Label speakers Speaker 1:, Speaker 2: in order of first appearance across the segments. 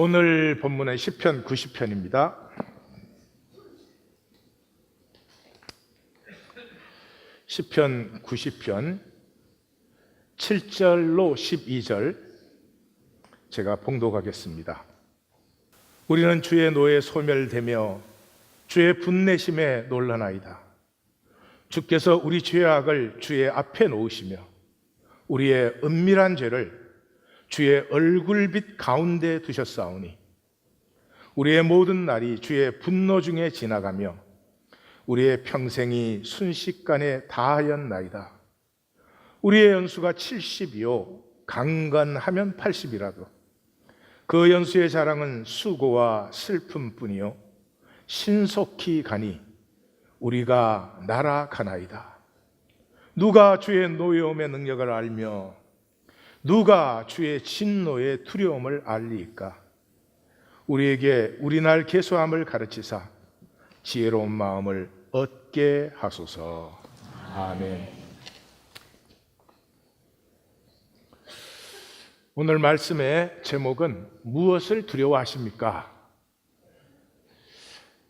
Speaker 1: 오늘 본문은 시편 90편입니다. 시편 90편 7절로 12절 제가 봉독하겠습니다. 우리는 주의 노에 소멸되며 주의 분내심에 놀라나이다. 주께서 우리 죄악을 주의 앞에 놓으시며 우리의 은밀한 죄를 주의 얼굴빛 가운데 두셨사오니 우리의 모든 날이 주의 분노 중에 지나가며 우리의 평생이 순식간에 다하였나이다. 우리의 연수가 70이요 강건하면 80이라도 그 연수의 자랑은 수고와 슬픔뿐이요 신속히 가니 우리가 날아가나이다. 누가 주의 노여움의 능력을 알며 누가 주의 진노의 두려움을 알리이까? 우리에게 우리날 계수함을 가르치사 지혜로운 마음을 얻게 하소서. 아멘. 오늘 말씀의 제목은 무엇을 두려워하십니까?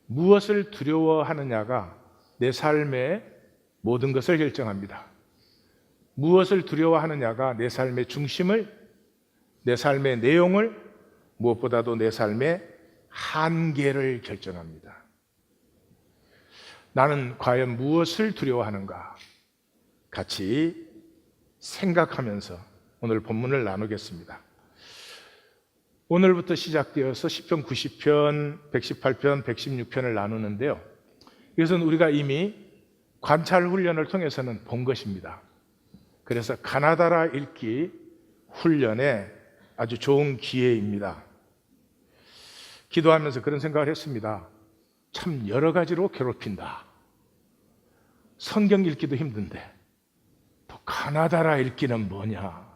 Speaker 1: 무엇을 두려워하느냐가 내 삶의 모든 것을 결정합니다. 무엇을 두려워하느냐가 내 삶의 중심을, 내 삶의 내용을, 무엇보다도 내 삶의 한계를 결정합니다. 나는 과연 무엇을 두려워하는가? 같이 생각하면서 오늘 본문을 나누겠습니다. 오늘부터 시작되어서 시편 90편, 118편, 116편을 나누는데요. 이것은 우리가 이미 관찰 훈련을 통해서는 본 것입니다. 그래서 가나다라 읽기 훈련에 아주 좋은 기회입니다. 기도하면서 그런 생각을 했습니다. 참 여러 가지로 괴롭힌다. 성경 읽기도 힘든데 또 가나다라 읽기는 뭐냐.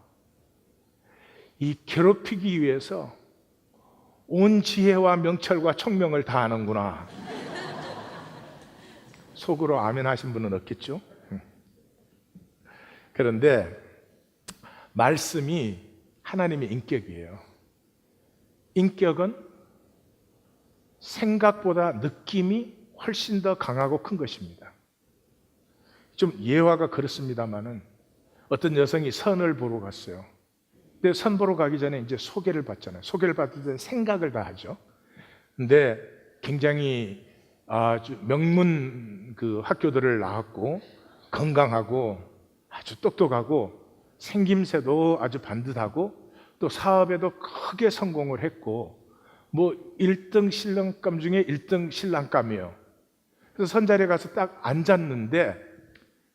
Speaker 1: 이 괴롭히기 위해서 온 지혜와 명철과 총명을 다하는구나. 속으로 아멘 하신 분은 없겠죠? 그런데 말씀이 하나님의 인격이에요. 인격은 생각보다 느낌이 훨씬 더 강하고 큰 것입니다. 좀 예화가 그렇습니다만은 어떤 여성이 선을 보러 갔어요. 근데 선 보러 가기 전에 이제 소개를 받잖아요. 소개를 받을 때 생각을 다 하죠. 근데 굉장히 아주 명문 학교들을 나왔고 건강하고 아주 똑똑하고 생김새도 아주 반듯하고 또 사업에도 크게 성공을 했고 뭐 1등 신랑감 중에 1등 신랑감이에요. 그래서 선자리에 가서 딱 앉았는데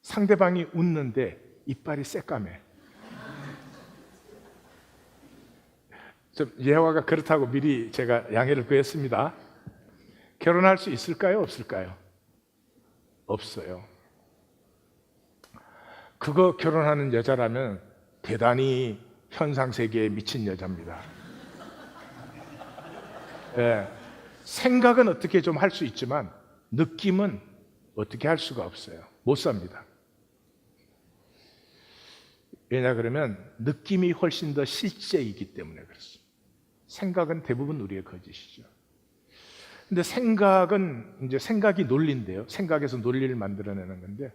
Speaker 1: 상대방이 웃는데 이빨이 새까매. 좀 예화가 그렇다고 미리 제가 양해를 구했습니다. 결혼할 수 있을까요? 없을까요? 없어요. 그거 결혼하는 여자라면 대단히 현상세계에 미친 여자입니다. 예, 생각은 어떻게 좀 할 수 있지만 느낌은 어떻게 할 수가 없어요. 못 삽니다. 왜냐 그러면 느낌이 훨씬 더 실제이기 때문에 그렇습니다. 생각은 대부분 우리의 거짓이죠. 근데 생각은 이제 생각이 논리인데요. 생각에서 논리를 만들어내는 건데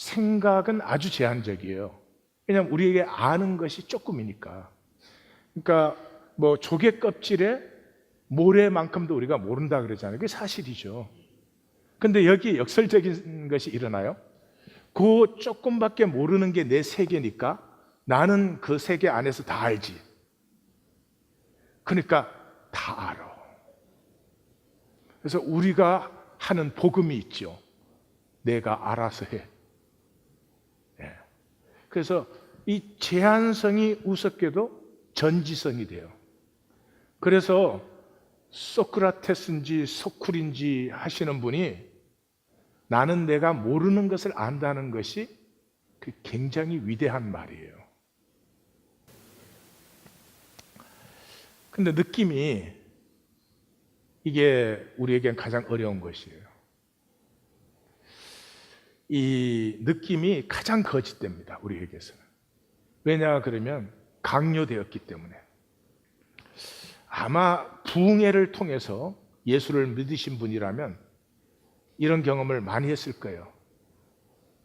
Speaker 1: 생각은 아주 제한적이에요. 왜냐하면 우리에게 아는 것이 조금이니까. 그러니까 뭐 조개 껍질에 모래만큼도 우리가 모른다 그러잖아요. 그게 사실이죠. 근데 여기 역설적인 것이 일어나요. 그 조금밖에 모르는 게 내 세계니까 나는 그 세계 안에서 다 알지. 그러니까 다 알아. 그래서 우리가 하는 복음이 있죠. 내가 알아서 해. 그래서 이 제한성이 우습게도 전지성이 돼요. 그래서 소크라테스인지 소쿨인지 하시는 분이 나는 내가 모르는 것을 안다는 것이 굉장히 위대한 말이에요. 근데 느낌이 이게 우리에겐 가장 어려운 것이에요. 이 느낌이 가장 거짓됩니다. 우리에게서는. 왜냐 그러면 강요되었기 때문에. 아마 부흥회를 통해서 예수를 믿으신 분이라면 이런 경험을 많이 했을 거예요.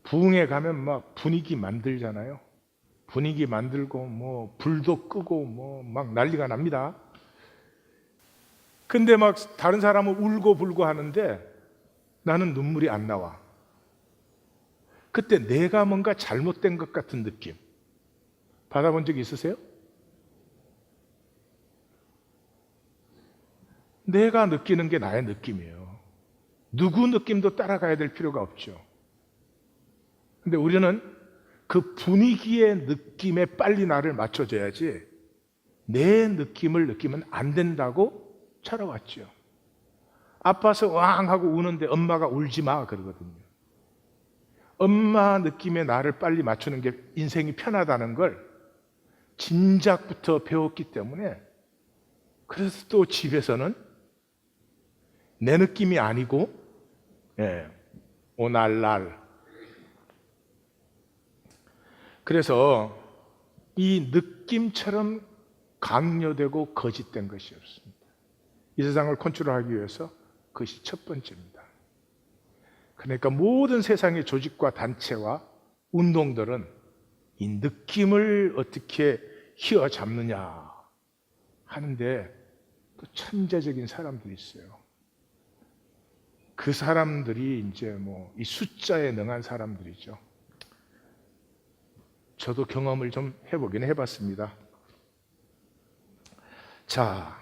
Speaker 1: 부흥회 가면 막 분위기 만들잖아요. 분위기 만들고 뭐 불도 끄고 뭐 막 난리가 납니다. 근데 막 다른 사람은 울고 불고 하는데 나는 눈물이 안 나와. 그때 내가 뭔가 잘못된 것 같은 느낌 받아본 적 있으세요? 내가 느끼는 게 나의 느낌이에요. 누구 느낌도 따라가야 될 필요가 없죠. 근데 우리는 그 분위기의 느낌에 빨리 나를 맞춰줘야지 내 느낌을 느끼면 안 된다고 자라왔죠. 아파서 왕 하고 우는데 엄마가 울지 마 그러거든요. 엄마 느낌에 나를 빨리 맞추는 게 인생이 편하다는 걸 진작부터 배웠기 때문에, 그래서 또 집에서는 내 느낌이 아니고 오날날, 그래서 이 느낌처럼 강요되고 거짓된 것이 없습니다. 이 세상을 컨트롤하기 위해서 그것이 첫 번째입니다. 그러니까 모든 세상의 조직과 단체와 운동들은 이 느낌을 어떻게 휘어잡느냐 하는데 또 천재적인 사람들이 있어요. 그 사람들이 이제 뭐 이 숫자에 능한 사람들이죠. 저도 경험을 좀 해보긴 해봤습니다. 자,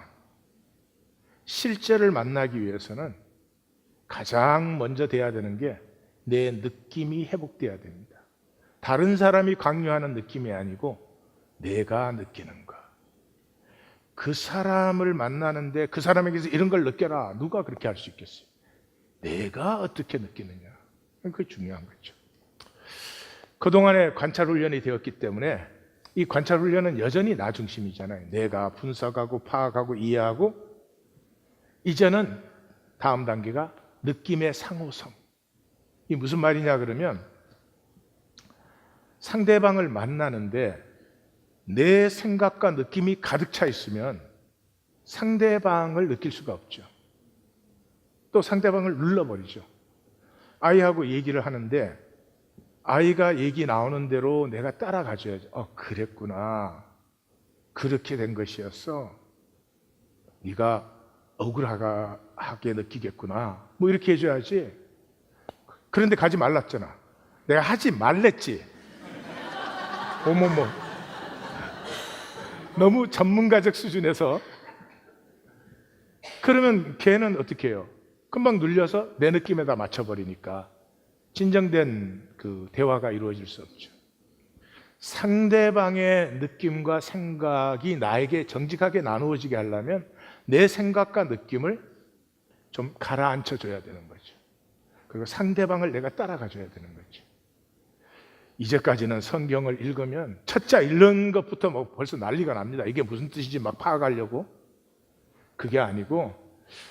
Speaker 1: 실제를 만나기 위해서는 가장 먼저 돼야 되는 게 내 느낌이 회복돼야 됩니다. 다른 사람이 강요하는 느낌이 아니고 내가 느끼는 것. 그 사람을 만나는데 그 사람에게서 이런 걸 느껴라. 누가 그렇게 할 수 있겠어요? 내가 어떻게 느끼느냐. 그게 중요한 거죠. 그동안에 관찰 훈련이 되었기 때문에 이 관찰 훈련은 여전히 나 중심이잖아요. 내가 분석하고 파악하고 이해하고, 이제는 다음 단계가 느낌의 상호성. 이 무슨 말이냐 그러면, 상대방을 만나는데 내 생각과 느낌이 가득 차 있으면 상대방을 느낄 수가 없죠. 또 상대방을 눌러버리죠. 아이하고 얘기를 하는데 아이가 얘기 나오는 대로 내가 따라가줘야죠. 그랬구나. 그렇게 된 것이었어. 네가 억울하게 느끼겠구나. 뭐 이렇게 해줘야지. 그런데 가지 말랐잖아. 내가 하지 말랬지. 어머머. 너무 전문가적 수준에서. 그러면 걔는 어떻게 해요? 금방 눌려서 내 느낌에다 맞춰버리니까 진정된 그 대화가 이루어질 수 없죠. 상대방의 느낌과 생각이 나에게 정직하게 나누어지게 하려면 내 생각과 느낌을 좀 가라앉혀 줘야 되는 거죠. 그리고 상대방을 내가 따라가 줘야 되는 거죠. 이제까지는 성경을 읽으면 첫자 읽는 것부터 뭐 벌써 난리가 납니다. 이게 무슨 뜻인지 막 파악하려고. 그게 아니고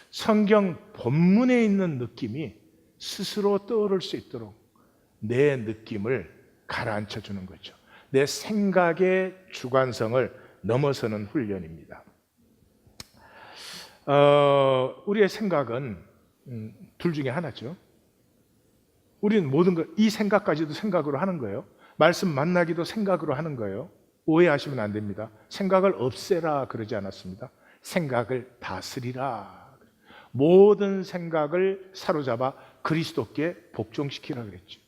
Speaker 1: 성경 본문에 있는 느낌이 스스로 떠오를 수 있도록 내 느낌을 가라앉혀 주는 거죠. 내 생각의 주관성을 넘어서는 훈련입니다. 우리의 생각은 둘 중에 하나죠. 우리는 모든 것, 이 생각까지도 생각으로 하는 거예요. 말씀 만나기도 생각으로 하는 거예요. 오해하시면 안 됩니다. 생각을 없애라 그러지 않았습니다. 생각을 다스리라. 모든 생각을 사로잡아 그리스도께 복종시키라 그랬죠.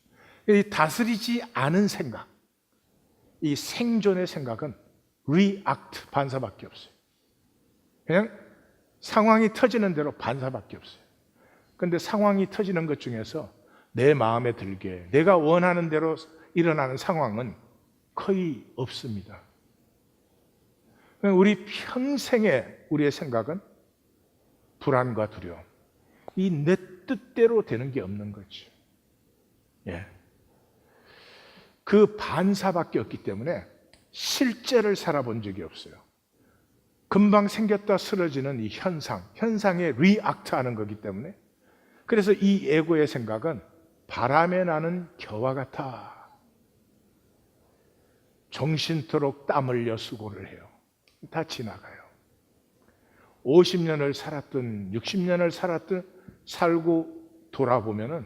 Speaker 1: 이 다스리지 않은 생각, 이 생존의 생각은 react, 반사밖에 없어요. 그냥 상황이 터지는 대로 반사밖에 없어요. 그런데 상황이 터지는 것 중에서 내 마음에 들게 내가 원하는 대로 일어나는 상황은 거의 없습니다. 우리 평생에 우리의 생각은 불안과 두려움, 이 내 뜻대로 되는 게 없는 거죠. 예. 그 반사밖에 없기 때문에 실제를 살아본 적이 없어요. 금방 생겼다 쓰러지는 이 현상에 리액트하는 거기 때문에, 그래서 이 에고의 생각은 바람에 나는 겨와 같아. 정신토록 땀 흘려 수고를 해요. 다 지나가요. 50년을 살았든 60년을 살았든 살고 돌아보면은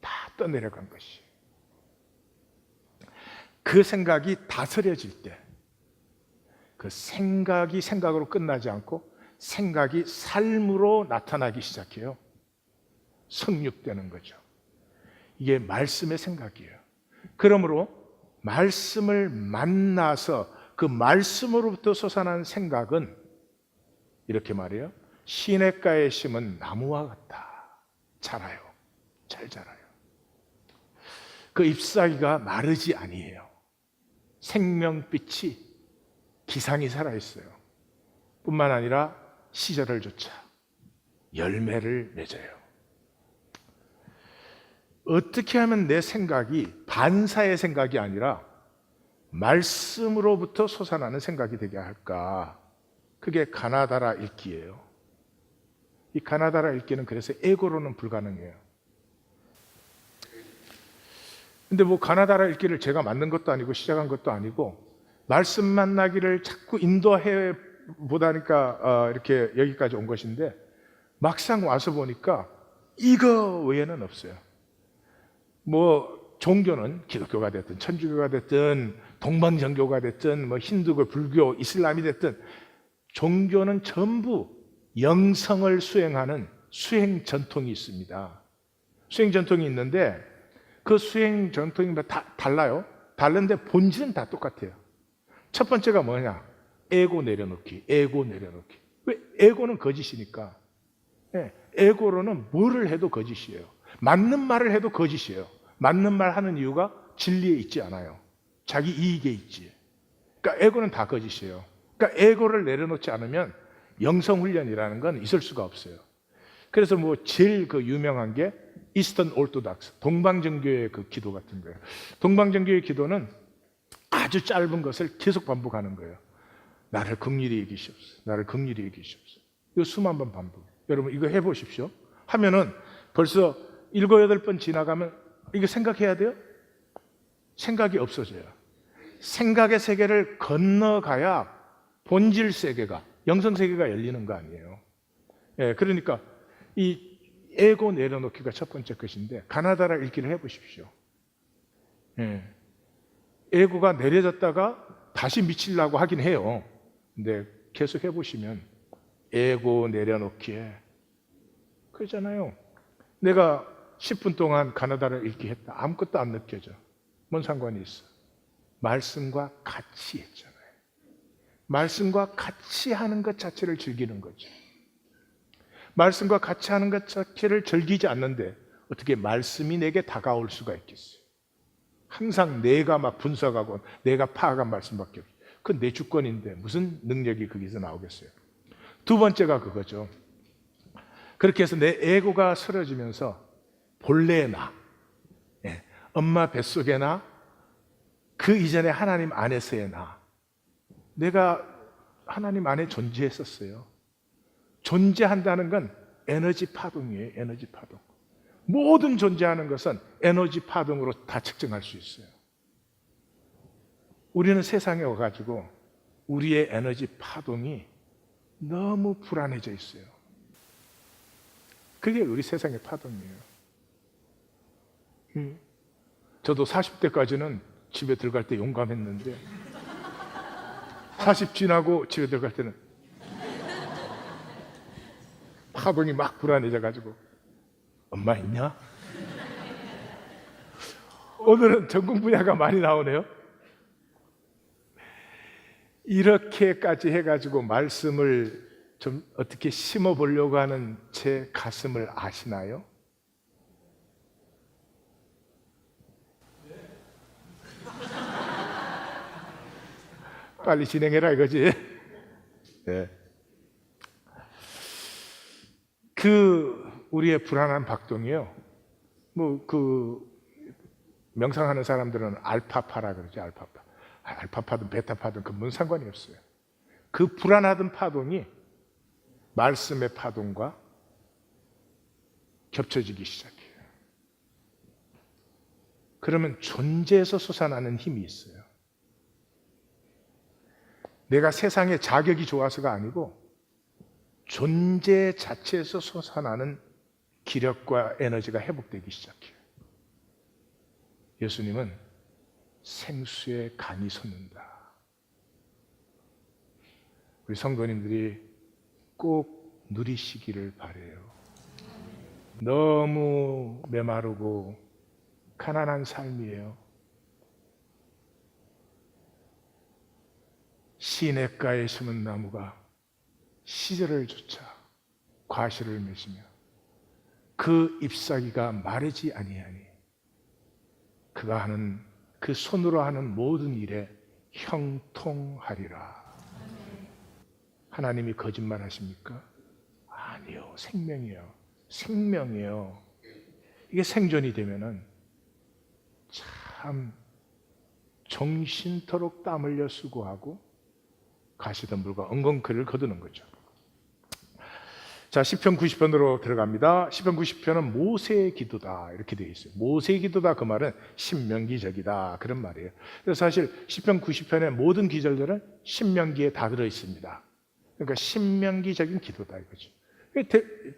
Speaker 1: 다 떠내려간 것이. 그 생각이 다스려질 때, 그 생각이 생각으로 끝나지 않고 생각이 삶으로 나타나기 시작해요. 성육되는 거죠. 이게 말씀의 생각이에요. 그러므로 말씀을 만나서 그 말씀으로부터 솟아난 생각은 이렇게 말해요. 시냇가에 심은 나무와 같다. 자라요. 잘 자라요. 그 잎사귀가 마르지 아니에요. 생명빛이 기상이 살아있어요. 뿐만 아니라 시절을 쫓아 열매를 맺어요. 어떻게 하면 내 생각이 반사의 생각이 아니라 말씀으로부터 솟아나는 생각이 되게 할까? 그게 가나다라 읽기예요. 이 가나다라 읽기는 그래서 에고로는 불가능해요. 근데 뭐 가나다라 읽기를 제가 만든 것도 아니고 시작한 것도 아니고 말씀 만나기를 자꾸 인도해 보다니까 이렇게 여기까지 온 것인데 막상 와서 보니까 이거 외에는 없어요. 뭐 종교는 기독교가 됐든 천주교가 됐든 동방정교가 됐든 뭐 힌두교, 불교, 이슬람이 됐든 종교는 전부 영성을 수행하는 수행 전통이 있습니다. 수행 전통이 있는데 그 수행 전통이 다 달라요. 다른데 본질은 다 똑같아요. 첫 번째가 뭐냐? 에고 내려놓기, 에고 내려놓기. 왜? 에고는 거짓이니까. 네, 에고로는 뭐를 해도 거짓이에요. 맞는 말을 해도 거짓이에요. 맞는 말 하는 이유가 진리에 있지 않아요. 자기 이익에 있지. 그러니까 에고는 다 거짓이에요. 그러니까 에고를 내려놓지 않으면 영성훈련이라는 건 있을 수가 없어요. 그래서 뭐 제일 그 유명한 게 이스턴 올토닥스, 동방정교의 그 기도 같은 거예요. 동방정교의 기도는 아주 짧은 것을 계속 반복하는 거예요. 나를 긍휼히 여기시옵소서. 나를 긍휼히 여기시옵소서. 이거 수만 번 반복. 여러분 이거 해보십시오. 하면은 벌써 7, 8번 지나가면 이거 생각해야 돼요? 생각이 없어져요. 생각의 세계를 건너가야 본질 세계가, 영성 세계가 열리는 거 아니에요. 예, 그러니까 이 에고 내려놓기가 첫 번째 것인데 가나다라 읽기를 해보십시오. 예, 에고가 내려졌다가 다시 미치려고 하긴 해요. 근데 계속 해보시면 에고 내려놓기에 그러잖아요. 내가 10분 동안 가나다라를 읽기 했다. 아무것도 안 느껴져. 뭔 상관이 있어? 말씀과 같이 했잖아요. 말씀과 같이 하는 것 자체를 즐기는 거죠. 말씀과 같이 하는 것 자체를 즐기지 않는데 어떻게 말씀이 내게 다가올 수가 있겠어요? 항상 내가 막 분석하고 내가 파악한 말씀밖에 없어요. 그건 내 주권인데 무슨 능력이 거기서 나오겠어요? 두 번째가 그거죠. 그렇게 해서 내 에고가 쓰러지면서 본래의 나, 엄마 뱃속의 나, 그 이전에 하나님 안에서의 나, 내가 하나님 안에 존재했었어요. 존재한다는 건 에너지 파동이에요. 에너지 파동. 모든 존재하는 것은 에너지 파동으로 다 측정할 수 있어요. 우리는 세상에 와가지고 우리의 에너지 파동이 너무 불안해져 있어요. 그게 우리 세상의 파동이에요. 저도 40대까지는 집에 들어갈 때 용감했는데 40 지나고 집에 들어갈 때는 파동이 막 불안해져가지고 엄마 있냐? 오늘은 전공 분야가 많이 나오네요. 이렇게까지 해가지고 말씀을 좀 어떻게 심어보려고 하는 제 가슴을 아시나요? 빨리 진행해라 이거지. 네. 그 우리의 불안한 박동이요. 뭐 그 명상하는 사람들은 알파파라 그러지. 알파파. 알파파든 베타파든 그 뭔 상관이 없어요. 그 불안하던 파동이 말씀의 파동과 겹쳐지기 시작해요. 그러면 존재에서 솟아나는 힘이 있어요. 내가 세상에 자격이 좋아서가 아니고 존재 자체에서 솟아나는 기력과 에너지가 회복되기 시작해요. 예수님은 생수의 간이 솟는다. 우리 성도님들이 꼭 누리시기를 바라요. 너무 메마르고 가난한 삶이에요. 시냇가에 심은 나무가 시절을 쫓아 과실을 맺으며 그 잎사귀가 마르지 아니하니 그가 하는 그 손으로 하는 모든 일에 형통하리라. 하나님이 거짓말하십니까? 아니요, 생명이에요. 생명이에요. 이게 생존이 되면은 참 정신토록 땀 흘려 수고하고 가시던 물과 엉겅퀴를 거두는 거죠. 자, 시편 90편으로 들어갑니다. 시편 90편은 모세의 기도다 이렇게 되어 있어요. 모세의 기도다 그 말은 신명기적이다 그런 말이에요. 그래서 사실 시편 90편의 모든 기절들은 신명기에 다 들어 있습니다. 그러니까 신명기적인 기도다 이거죠.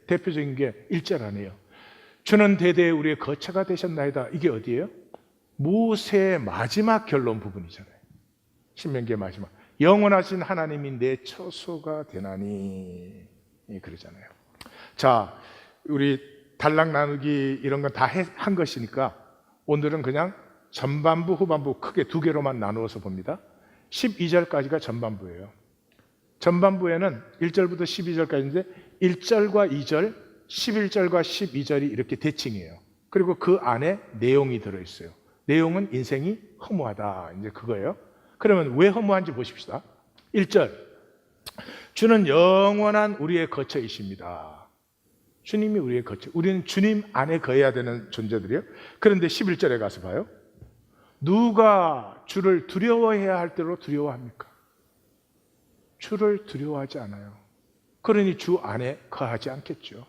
Speaker 1: 대표적인 게 1절 아니에요. 주는 대대에 우리의 거처가 되셨나이다. 이게 어디예요? 모세의 마지막 결론 부분이잖아요. 신명기의 마지막. 영원하신 하나님이 내 처소가 되나니 그러잖아요. 자, 우리 단락 나누기 이런 건 다 한 것이니까 오늘은 그냥 전반부 후반부 크게 두 개로만 나누어서 봅니다. 12절까지가 전반부예요. 전반부에는 1절부터 12절까지인데 1절과 2절, 11절과 12절이 이렇게 대칭이에요. 그리고 그 안에 내용이 들어있어요. 내용은 인생이 허무하다 이제 그거예요. 그러면 왜 허무한지 보십시다. 1절, 주는 영원한 우리의 거처이십니다. 주님이 우리의 거처. 우리는 주님 안에 거해야 되는 존재들이에요. 그런데 11절에 가서 봐요. 누가 주를 두려워해야 할 대로 두려워합니까? 주를 두려워하지 않아요. 그러니 주 안에 거하지 않겠죠.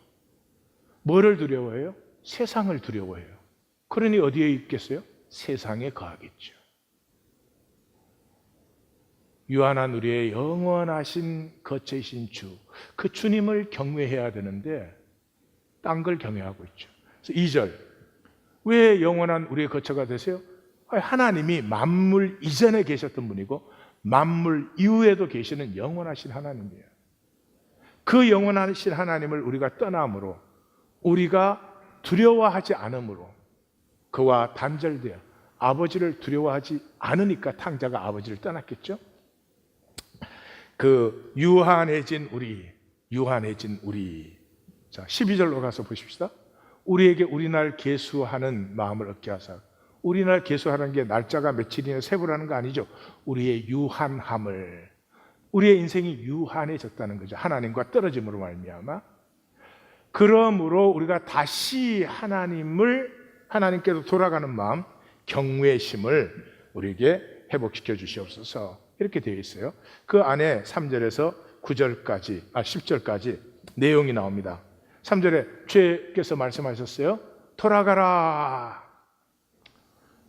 Speaker 1: 뭐를 두려워해요? 세상을 두려워해요. 그러니 어디에 있겠어요? 세상에 거하겠죠. 유한한 우리의 영원하신 거처이신 주, 그 주님을 경외해야 되는데 딴 걸 경외하고 있죠. 그래서 2절, 왜 영원한 우리의 거처가 되세요? 하나님이 만물 이전에 계셨던 분이고 만물 이후에도 계시는 영원하신 하나님이에요. 그 영원하신 하나님을 우리가 떠남으로, 우리가 두려워하지 않으므로, 그와 단절되어 아버지를 두려워하지 않으니까 탕자가 아버지를 떠났겠죠. 그 유한해진 우리. 자, 12절로 가서 보십시다. 우리에게 우리날 계수하는 마음을 얻게 하사. 우리날 계수하는 게 날짜가 며칠이나 세부라는 거 아니죠. 우리의 유한함을, 우리의 인생이 유한해졌다는 거죠. 하나님과 떨어짐으로 말미암아. 그러므로 우리가 다시 하나님께로 돌아가는 마음, 경외심을 우리에게 회복시켜 주시옵소서. 이렇게 되어 있어요. 그 안에 3절에서 9절까지, 10절까지 내용이 나옵니다. 3절에 주께서 말씀하셨어요. 돌아가라.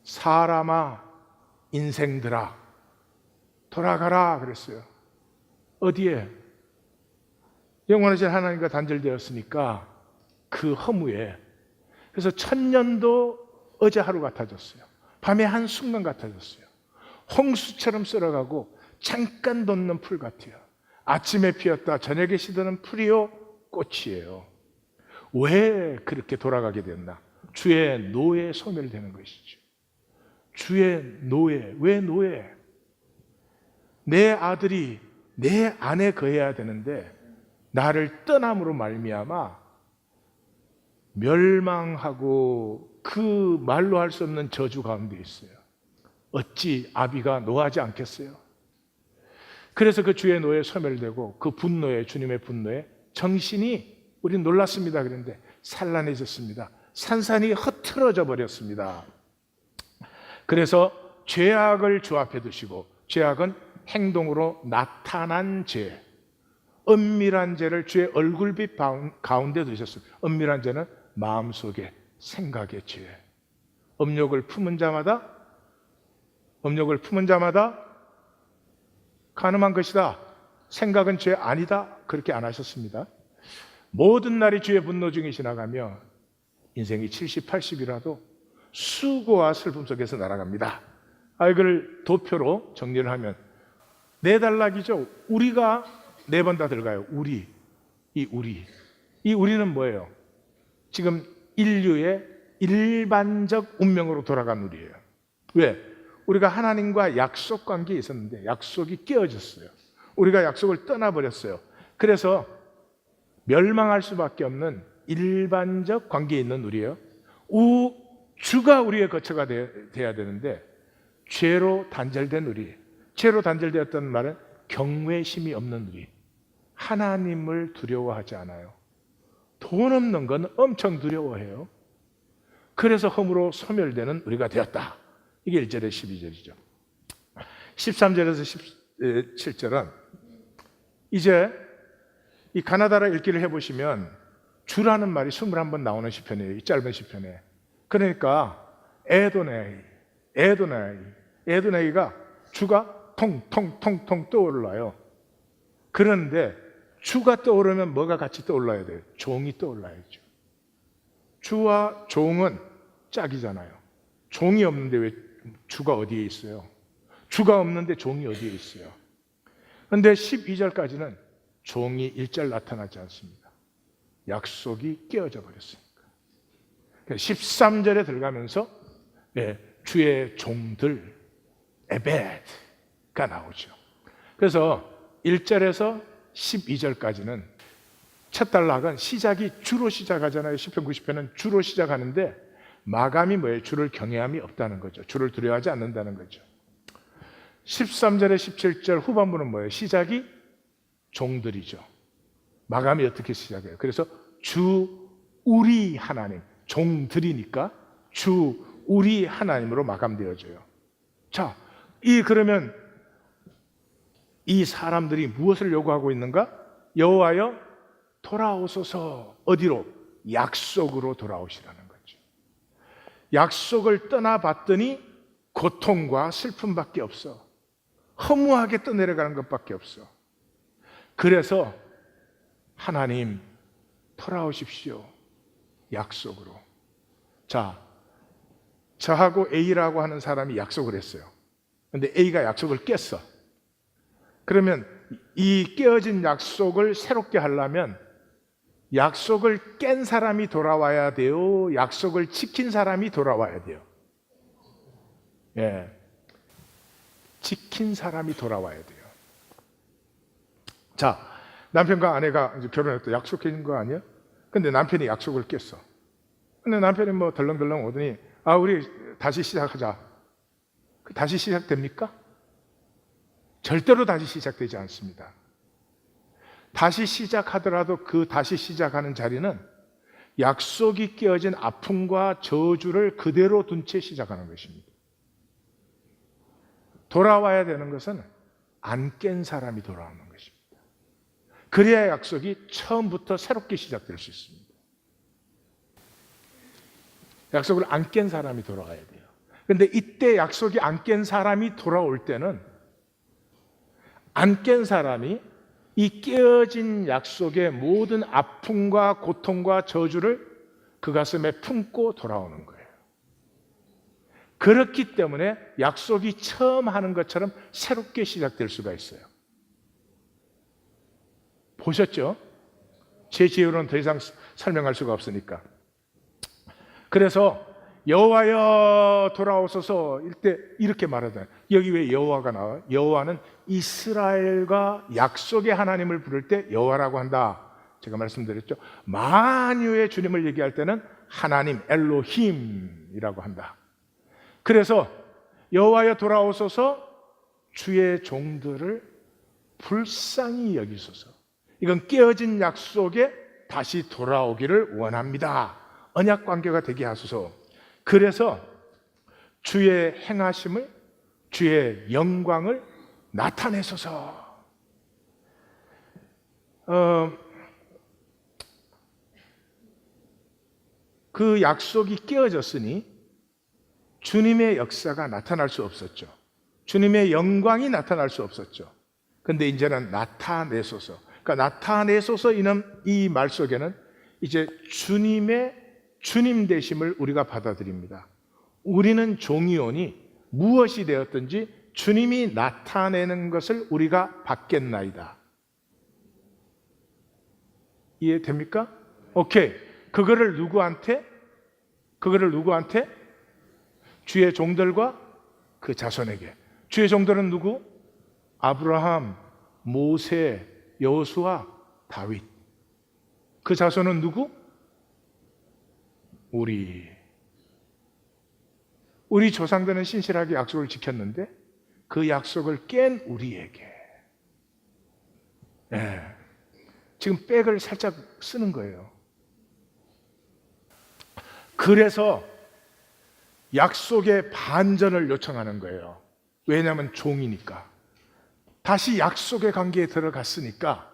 Speaker 1: 사람아, 인생들아, 돌아가라 그랬어요. 어디에? 영원하신 하나님과 단절되었으니까 그 허무에. 그래서 천년도 어제 하루 같아졌어요. 밤의 한순간 같아졌어요. 홍수처럼 쓸어가고 잠깐 돋는 풀 같아요. 아침에 피었다 저녁에 시드는 풀이요 꽃이에요. 왜 그렇게 돌아가게 됐나? 주의 노에 소멸되는 것이죠. 주의 노예. 왜 노예? 내 아들이 내 안에 거해야 되는데 나를 떠남으로 말미암아 멸망하고 그 말로 할 수 없는 저주 가운데 있어요. 어찌 아비가 노하지 않겠어요? 그래서 그 주의 노에 소멸되고 그 분노에, 주님의 분노에 정신이, 우린 놀랐습니다 그런데 산란해졌습니다. 산산이 흐트러져 버렸습니다. 그래서 죄악을 주 앞에 두시고, 죄악은 행동으로 나타난 죄, 은밀한 죄를 주의 얼굴빛 가운데 두셨습니다. 은밀한 죄는 마음속에 생각의 죄. 음욕을 품은 자마다 가늠한 것이다. 생각은 죄 아니다. 그렇게 안 하셨습니다. 모든 날이 주의 분노 중에 지나가며 인생이 70, 80이라도 수고와 슬픔 속에서 날아갑니다. 이걸 도표로 정리를 하면 네 단락이죠. 우리가 네 번 다 들어가요. 이 우리는 뭐예요? 지금 인류의 일반적 운명으로 돌아간 우리예요. 왜? 우리가 하나님과 약속 관계에 있었는데 약속이 깨어졌어요. 우리가 약속을 떠나버렸어요. 그래서 멸망할 수밖에 없는 일반적 관계에 있는 우리예요. 주가 우리의 거처가 돼야 되는데 죄로 단절된 우리. 죄로 단절되었다는 말은 경외심이 없는 우리. 하나님을 두려워하지 않아요. 돈 없는 건 엄청 두려워해요. 그래서 험으로 소멸되는 우리가 되었다. 이게 1절에 12절이죠. 13절에서 17절은 이제 이 가나다라 읽기를 해보시면 주라는 말이 21번 나오는 시편이에요. 이 짧은 시편에. 그러니까 에도네이가 주가 통통통통 떠올라요. 그런데 주가 떠오르면 뭐가 같이 떠올라야 돼요? 종이 떠올라야죠. 주와 종은 짝이잖아요. 종이 없는데 왜 주가 어디에 있어요? 주가 없는데 종이 어디에 있어요? 그런데 12절까지는 종이 일절 나타나지 않습니다. 약속이 깨어져 버렸으니까. 13절에 들어가면서 주의 종들 에벳가 나오죠. 그래서 1절에서 12절까지는 첫 단락은 시작이 주로 시작하잖아요. 시편 90편은 주로 시작하는데 마감이 뭐예요? 주를 경외함이 없다는 거죠. 주를 두려워하지 않는다는 거죠. 13절에 17절 후반부는 뭐예요? 시작이 종들이죠. 마감이 어떻게 시작해요? 그래서 주 우리 하나님, 종들이니까 주 우리 하나님으로 마감되어져요. 자, 그러면 이 사람들이 무엇을 요구하고 있는가? 여호와여 돌아오소서. 어디로? 약속으로 돌아오시라는 거죠. 약속을 떠나봤더니 고통과 슬픔밖에 없어. 허무하게 떠내려가는 것밖에 없어. 그래서 하나님 돌아오십시오. 약속으로. 자, 저하고 A라고 하는 사람이 약속을 했어요. 근데 A가 약속을 깼어. 그러면 이 깨어진 약속을 새롭게 하려면 약속을 깬 사람이 돌아와야 돼요? 약속을 지킨 사람이 돌아와야 돼요? 지킨 사람이 돌아와야 돼요. 자, 남편과 아내가 이제 결혼했다. 약속해준 거 아니야? 근데 남편이 약속을 깼어. 근데 남편이 뭐 덜렁덜렁 오더니 우리 다시 시작하자. 다시 시작됩니까? 절대로 다시 시작되지 않습니다. 다시 시작하더라도 그 다시 시작하는 자리는 약속이 깨어진 아픔과 저주를 그대로 둔 채 시작하는 것입니다. 돌아와야 되는 것은 안 깬 사람이 돌아오는 것입니다. 그래야 약속이 처음부터 새롭게 시작될 수 있습니다. 약속을 안 깬 사람이 돌아와야 돼요. 그런데 이때 약속이 안 깬 사람이 돌아올 때는 안 깬 사람이 이 깨어진 약속의 모든 아픔과 고통과 저주를 그 가슴에 품고 돌아오는 거예요. 그렇기 때문에 약속이 처음 하는 것처럼 새롭게 시작될 수가 있어요. 보셨죠? 제 지혜로는 더 이상 설명할 수가 없으니까. 그래서 여호와여 돌아오소서 이때 이렇게 말하잖아요. 여기 왜 여호와가 나와요? 여호와는 이스라엘과 약속의 하나님을 부를 때 여호와라고 한다. 제가 말씀드렸죠. 만유의 주님을 얘기할 때는 하나님 엘로힘이라고 한다. 그래서 여호와여 돌아오소서 주의 종들을 불쌍히 여기소서. 이건 깨어진 약속에 다시 돌아오기를 원합니다. 언약 관계가 되게 하소서. 그래서 주의 행하심을, 주의 영광을 나타내소서. 그 약속이 깨어졌으니 주님의 역사가 나타날 수 없었죠. 주님의 영광이 나타날 수 없었죠. 그런데 이제는 나타내소서. 그러니까 나타내소서 이는 이 말 속에는 이제 주님의 주님 되심을 우리가 받아들입니다. 우리는 종이오니 무엇이 되었든지 주님이 나타내는 것을 우리가 받겠나이다. 이해됩니까? 오케이. 그거를 누구한테? 주의 종들과 그 자손에게. 주의 종들은 누구? 아브라함, 모세, 여호수아, 다윗. 그 자손은 누구? 우리 조상들은 신실하게 약속을 지켰는데 그 약속을 깬 우리에게 지금 백을 살짝 쓰는 거예요. 그래서 약속의 반전을 요청하는 거예요. 왜냐하면 종이니까. 다시 약속의 관계에 들어갔으니까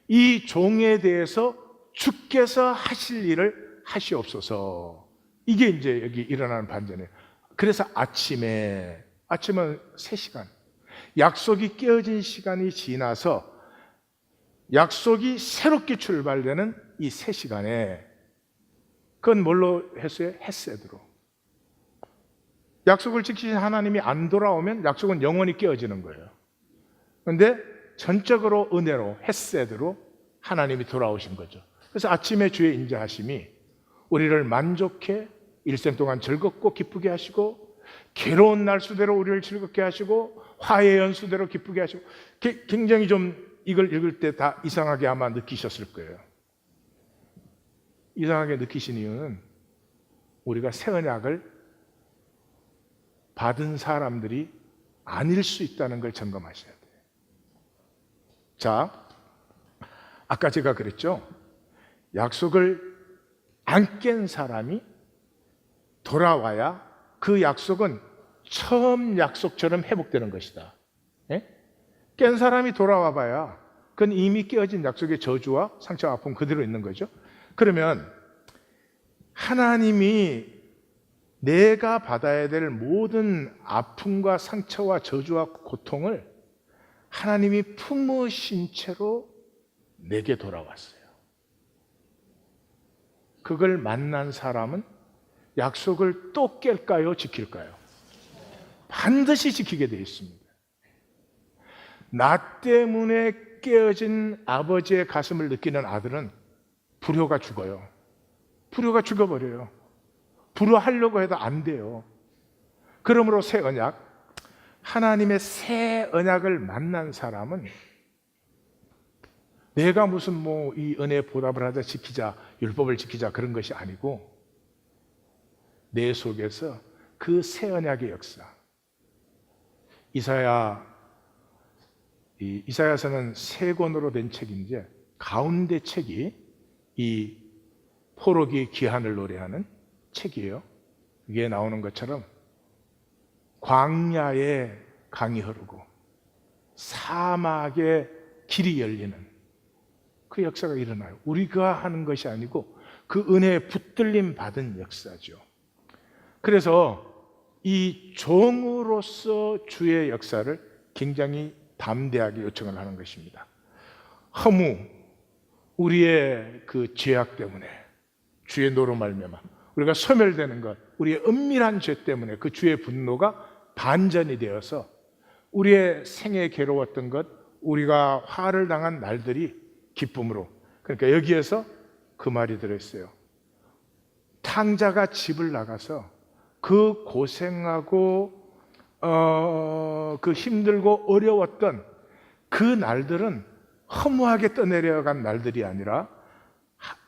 Speaker 1: 이 종에 대해서 주께서 하실 일을 하시옵소서. 이게 이제 여기 일어나는 반전이에요. 그래서 아침은 3시간. 약속이 깨어진 시간이 지나서 약속이 새롭게 출발되는 이 3시간에 그건 뭘로 했어요? 헷셋으로. 약속을 지키신 하나님이 안 돌아오면 약속은 영원히 깨어지는 거예요. 그런데 전적으로 은혜로 헷셋으로 하나님이 돌아오신 거죠. 그래서 아침에 주의 인자하심이 우리를 만족해 일생 동안 즐겁고 기쁘게 하시고 괴로운 날 수대로 우리를 즐겁게 하시고 화해 연수대로 기쁘게 하시고 굉장히 좀 이걸 읽을 때 다 이상하게 아마 느끼셨을 거예요. 이상하게 느끼신 이유는 우리가 새 언약을 받은 사람들이 아닐 수 있다는 걸 점검하셔야 돼요. 자, 아까 제가 그랬죠. 약속을 안 깬 사람이 돌아와야 그 약속은 처음 약속처럼 회복되는 것이다. 깬 사람이 돌아와 봐야 그건 이미 깨어진 약속의 저주와 상처와 아픔 그대로 있는 거죠. 그러면 하나님이 내가 받아야 될 모든 아픔과 상처와 저주와 고통을 하나님이 품으신 채로 내게 돌아왔어요. 그걸 만난 사람은 약속을 또 깰까요? 지킬까요? 반드시 지키게 되어 있습니다. 나 때문에 깨어진 아버지의 가슴을 느끼는 아들은 불효가 죽어요. 불효가 죽어버려요. 불효하려고 해도 안 돼요. 그러므로 새 언약, 하나님의 새 언약을 만난 사람은 내가 무슨 이 은혜에 보답을 하자 지키자, 율법을 지키자 그런 것이 아니고 내 속에서 그 새 언약의 역사. 이사야서는 3권으로 된 책인데 가운데 책이 이 포로기 귀환을 노래하는 책이에요. 이게 나오는 것처럼 광야에 강이 흐르고 사막에 길이 열리는 그 역사가 일어나요. 우리가 하는 것이 아니고 그 은혜에 붙들림 받은 역사죠. 그래서 이 종으로서 주의 역사를 굉장히 담대하게 요청을 하는 것입니다. 허무, 우리의 그 죄악 때문에 주의 노로 말미암아 우리가 소멸되는 것, 우리의 은밀한 죄 때문에 그 주의 분노가 반전이 되어서 우리의 생에 괴로웠던 것, 우리가 화를 당한 날들이 기쁨으로. 그러니까 여기에서 그 말이 들어있어요. 탕자가 집을 나가서 그 고생하고 그 힘들고 어려웠던 그 날들은 허무하게 떠내려간 날들이 아니라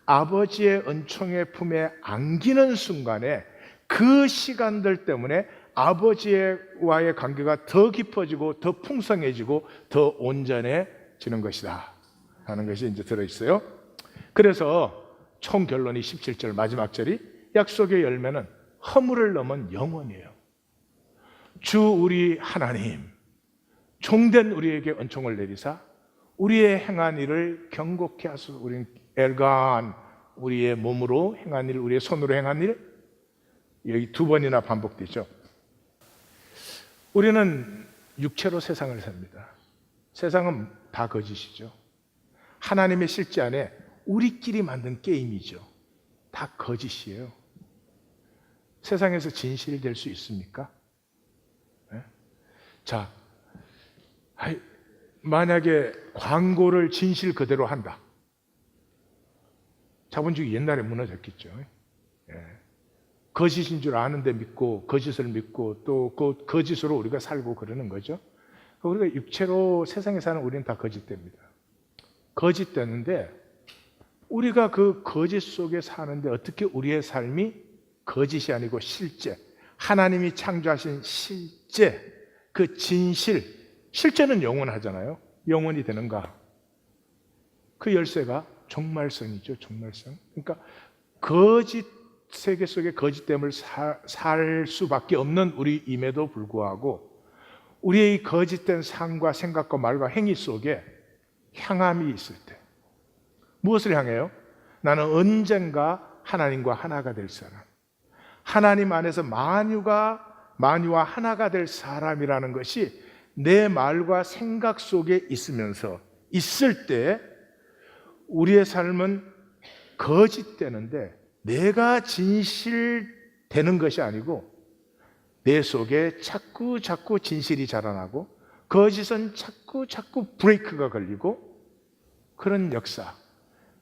Speaker 1: 아버지의 은총의 품에 안기는 순간에 그 시간들 때문에 아버지와의 관계가 더 깊어지고 더 풍성해지고 더 온전해지는 것이다 하는 것이 이제 들어있어요. 그래서 총 결론이 17절 마지막 절이 약속의 열매는 허물을 넘은 영원이에요. 주 우리 하나님, 종된 우리에게 은총을 내리사 우리의 행한 일을 경고케 하소서. 우리는 엘간, 우리의 몸으로 행한 일, 우리의 손으로 행한 일, 여기 2번이나 반복되죠. 우리는 육체로 세상을 삽니다. 세상은 다 거짓이죠. 하나님의 실제 안에 우리끼리 만든 게임이죠. 다 거짓이에요. 세상에서 진실이 될 수 있습니까? 네? 자, 만약에 광고를 진실 그대로 한다. 자본주의 옛날에 무너졌겠죠. 예. 거짓인 줄 아는데 믿고 거짓을 믿고 또 그 거짓으로 우리가 살고 그러는 거죠. 우리가 육체로 세상에 사는 우리는 다 거짓됩니다. 거짓되는데 우리가 그 거짓 속에 사는데 어떻게 우리의 삶이 거짓이 아니고 실제, 하나님이 창조하신 실제, 그 진실, 실제는 영원하잖아요. 영원이 되는가? 그 열쇠가 종말성이죠. 종말성. 그러니까 거짓 세계 속에 거짓됨을 살 수밖에 없는 우리임에도 불구하고 우리의 거짓된 삶과 생각과 말과 행위 속에 향함이 있을 때 무엇을 향해요? 나는 언젠가 하나님과 하나가 될 사람, 하나님 안에서 만유와 하나가 될 사람이라는 것이 내 말과 생각 속에 있을 때 우리의 삶은 거짓되는데 내가 진실되는 것이 아니고 내 속에 자꾸 진실이 자라나고 거짓은 자꾸 브레이크가 걸리고 그런 역사.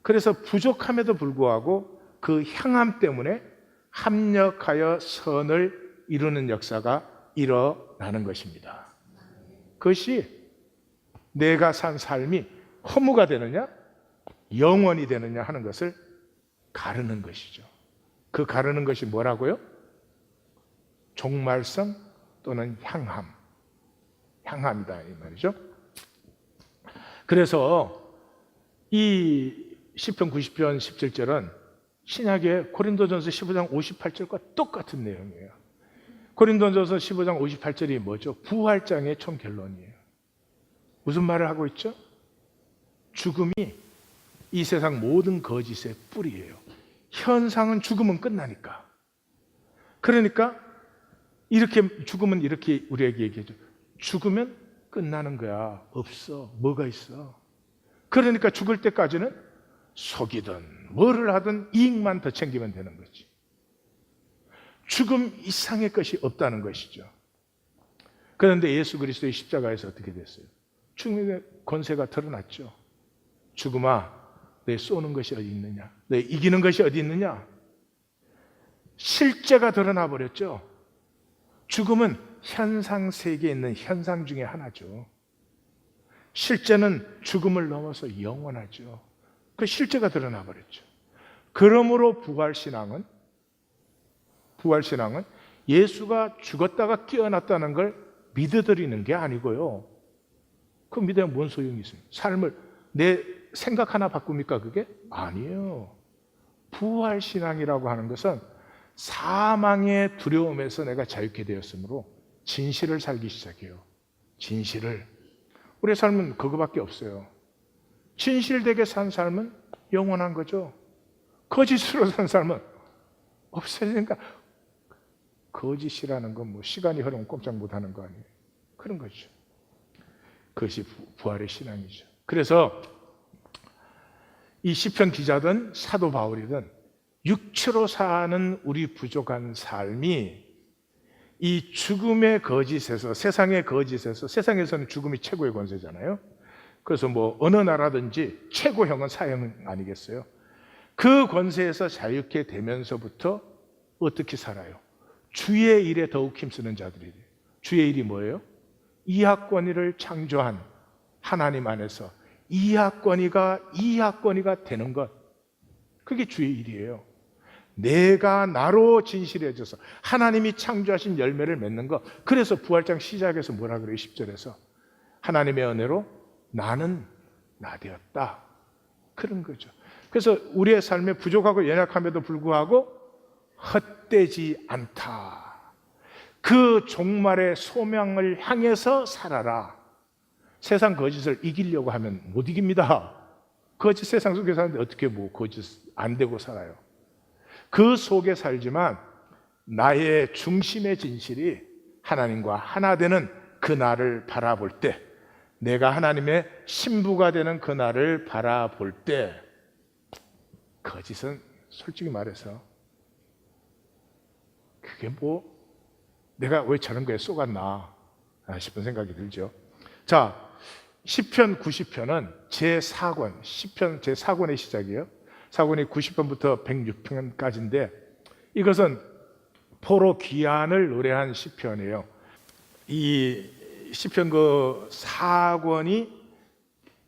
Speaker 1: 그래서 부족함에도 불구하고 그 향함 때문에 합력하여 선을 이루는 역사가 일어나는 것입니다. 그것이 내가 산 삶이 허무가 되느냐 영원이 되느냐 하는 것을 가르는 것이죠. 그 가르는 것이 뭐라고요? 종말성 또는 향함이다 이 말이죠. 그래서 이 시편 90편 17절은 신약의 고린도전서 15장 58절과 똑같은 내용이에요. 고린도전서 15장 58절이 뭐죠? 부활장의 총결론이에요. 무슨 말을 하고 있죠? 죽음이 이 세상 모든 거짓의 뿌리예요. 현상은 죽으면 끝나니까. 그러니까 죽음은 이렇게 우리에게 얘기해줘. 죽으면 끝나는 거야. 없어. 뭐가 있어? 그러니까 죽을 때까지는 속이든 뭐를 하든 이익만 더 챙기면 되는 거지. 죽음 이상의 것이 없다는 것이죠. 그런데 예수 그리스도의 십자가에서 어떻게 됐어요? 죽음의 권세가 드러났죠. 죽음아, 내 쏘는 것이 어디 있느냐? 내 이기는 것이 어디 있느냐? 실제가 드러나 버렸죠. 죽음은 현상 세계에 있는 현상 중에 하나죠. 실제는 죽음을 넘어서 영원하죠. 그 실제가 드러나 버렸죠. 그러므로 부활신앙은 예수가 죽었다가 깨어났다는 걸 믿어드리는 게 아니고요. 그 믿어야 뭔 소용이 있어요? 삶을 내 생각 하나 바꿉니까 그게? 아니에요. 부활신앙이라고 하는 것은 사망의 두려움에서 내가 자유케 되었으므로 진실을 살기 시작해요. 진실을. 우리의 삶은 그거밖에 없어요. 진실되게 산 삶은 영원한 거죠. 거짓으로 산 삶은 없어지니까 거짓이라는 건 뭐 시간이 흐르면 꼼짝 못하는 거 아니에요. 그런 거죠. 그것이 부활의 신앙이죠. 그래서 이 시편 기자든 사도 바울이든 육체로 사는 우리 부족한 삶이 이 죽음의 거짓에서 세상의 거짓에서 세상에서는 죽음이 최고의 권세잖아요. 그래서 뭐 어느 나라든지 최고형은 사형 아니겠어요? 그 권세에서 자유케 되면서부터 어떻게 살아요? 주의 일에 더욱 힘쓰는 자들이 돼요. 주의 일이 뭐예요? 이하권위를 창조한 하나님 안에서 이하권위가 되는 것, 그게 주의 일이에요. 내가 나로 진실해져서 하나님이 창조하신 열매를 맺는 것. 그래서 부활장 시작에서 뭐라 그래요? 10절에서 하나님의 은혜로 나는 나 되었다. 그런 거죠. 그래서 우리의 삶에 부족하고 연약함에도 불구하고 헛되지 않다. 그 종말의 소명을 향해서 살아라. 세상 거짓을 이기려고 하면 못 이깁니다. 거짓 세상 속에 사는데 어떻게 뭐 거짓 안 되고 살아요. 그 속에 살지만 나의 중심의 진실이 하나님과 하나 되는 그 날을 바라볼 때 내가 하나님의 신부가 되는 그날을 바라볼 때 거짓은 솔직히 말해서 그게 뭐 내가 왜 저런 거에 쏘갔나 싶은 생각이 들죠. 자, 시편 90편은 제4권, 시편 제4권의 시작이에요. 4권이 90편부터 106편까지인데 이것은 포로 귀환을 노래한 시편이에요. 이 시편 그 4권이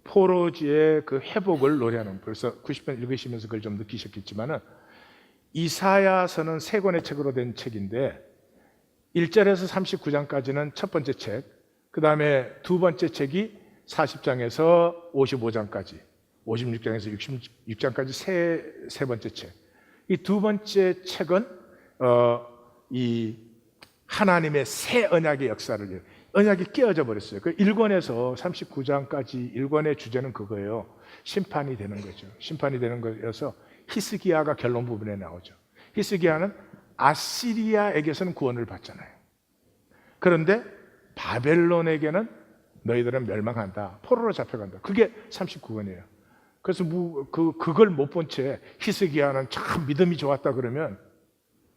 Speaker 1: 포로지의 그 회복을 노래하는, 벌써 90편 읽으시면서 그걸 좀 느끼셨겠지만은 이사야서는 3권의 책으로 된 책인데 1절에서 39장까지는 첫 번째 책, 그 다음에 두 번째 책이 40장에서 55장까지, 56장에서 66장까지 세 번째 책. 이 두 번째 책은 이 하나님의 새 언약의 역사를, 언약이 깨어져 버렸어요. 그 1권에서 39장까지 1권의 주제는 그거예요. 심판이 되는 거죠. 심판이 되는 거여서 히스기야가 결론 부분에 나오죠. 히스기야는 아시리아에게서는 구원을 받잖아요. 그런데 바벨론에게는 너희들은 멸망한다. 포로로 잡혀간다. 그게 39권이에요. 그래서 그걸 못 본 채 히스기야는 참 믿음이 좋았다 그러면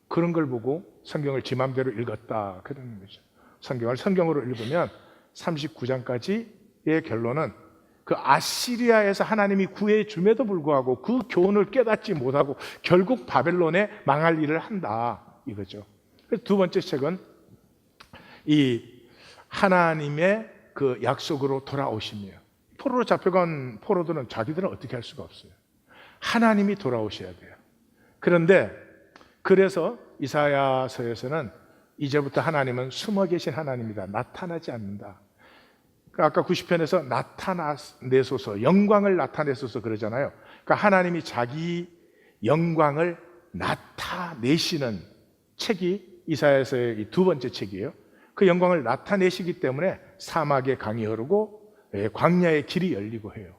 Speaker 1: 그런 걸 보고 성경을 지 맘대로 읽었다 그러는 거죠. 성경을 성경으로 읽으면 39장까지의 결론은 그 아시리아에서 하나님이 구해 줌에도 불구하고 그 교훈을 깨닫지 못하고 결국 바벨론에 망할 일을 한다 이거죠. 그래서 두 번째 책은 이 하나님의 그 약속으로 돌아오심이에요. 포로로 잡혀간 포로들은 자기들은 어떻게 할 수가 없어요. 하나님이 돌아오셔야 돼요. 그런데 그래서 이사야서에서는 이제부터 하나님은 숨어 계신 하나님이다. 나타나지 않는다. 아까 90편에서 나타내소서, 영광을 나타내소서 그러잖아요. 그러니까 하나님이 자기 영광을 나타내시는 책이 이사야서의 이 두 번째 책이에요. 그 영광을 나타내시기 때문에 사막에 강이 흐르고 광야의 길이 열리고 해요.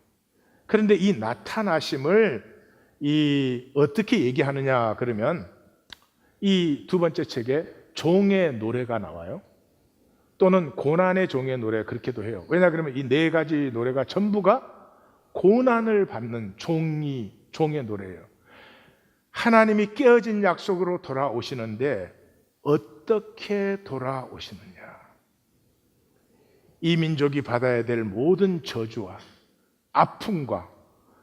Speaker 1: 그런데 이 나타나심을 어떻게 얘기하느냐 그러면 이 두 번째 책에 종의 노래가 나와요. 또는 고난의 종의 노래 그렇게도 해요. 왜냐 그러면 이 네 가지 노래가 전부가 고난을 받는 종의 노래예요. 하나님이 깨어진 약속으로 돌아오시는데 어떻게 돌아오시느냐. 이 민족이 받아야 될 모든 저주와 아픔과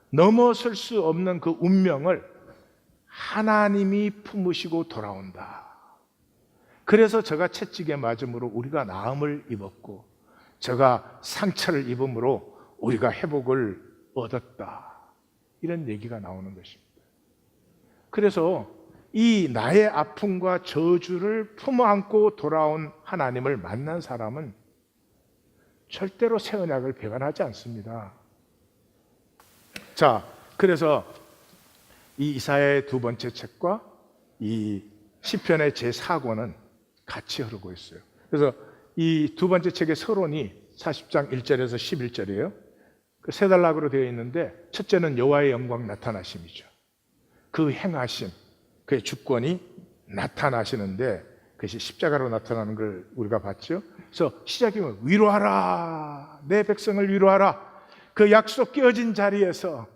Speaker 1: 넘어설 수 없는 그 운명을 하나님이 품으시고 돌아온다. 그래서 저가 채찍에 맞음으로 우리가 나음을 입었고 저가 상처를 입음으로 우리가 회복을 얻었다. 이런 얘기가 나오는 것입니다. 그래서 이 나의 아픔과 저주를 품어안고 돌아온 하나님을 만난 사람은 절대로 새 언약을 배반하지 않습니다. 자, 그래서 이 이사야의 두 번째 책과 이 시편의 제4권은 같이 흐르고 있어요. 그래서 이 두 번째 책의 서론이 40장 1절에서 11절이에요. 그 세 단락으로 되어 있는데 첫째는 여호와의 영광 나타나심이죠. 그 행하심, 그의 주권이 나타나시는데 그것이 십자가로 나타나는 걸 우리가 봤죠. 그래서 시작이 위로하라, 내 백성을 위로하라. 그 약속 깨어진 자리에서